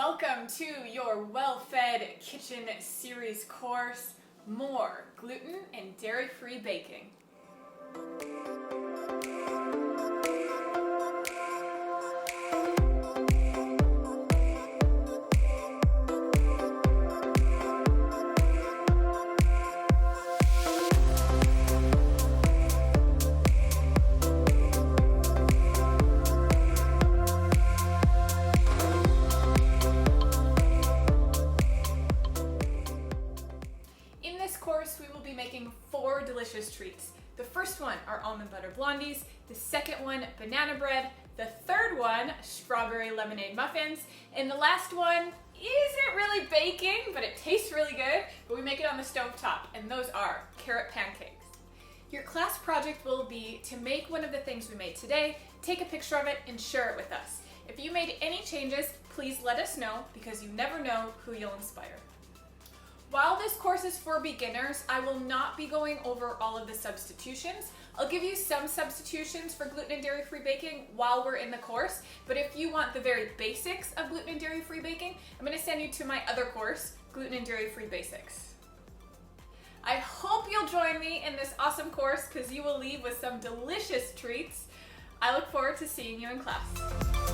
Welcome to your Well-Fed Kitchen Series course, More Gluten and Dairy-Free Baking. In this course, we will be making 4 delicious treats. The first one are almond butter blondies, the second one, banana bread, the third one, strawberry lemonade muffins, and the last one isn't really baking, but it tastes really good, but we make it on the stove top, and those are carrot pancakes. Your class project will be to make one of the things we made today, take a picture of it, and share it with us. If you made any changes, please let us know, because you never know who you'll inspire. While this course is for beginners, I will not be going over all of the substitutions. I'll give you some substitutions for gluten and dairy-free baking while we're in the course, but if you want the very basics of gluten and dairy-free baking, I'm going to send you to my other course, Gluten and Dairy-Free Basics. I hope you'll join me in this awesome course because you will leave with some delicious treats. I look forward to seeing you in class.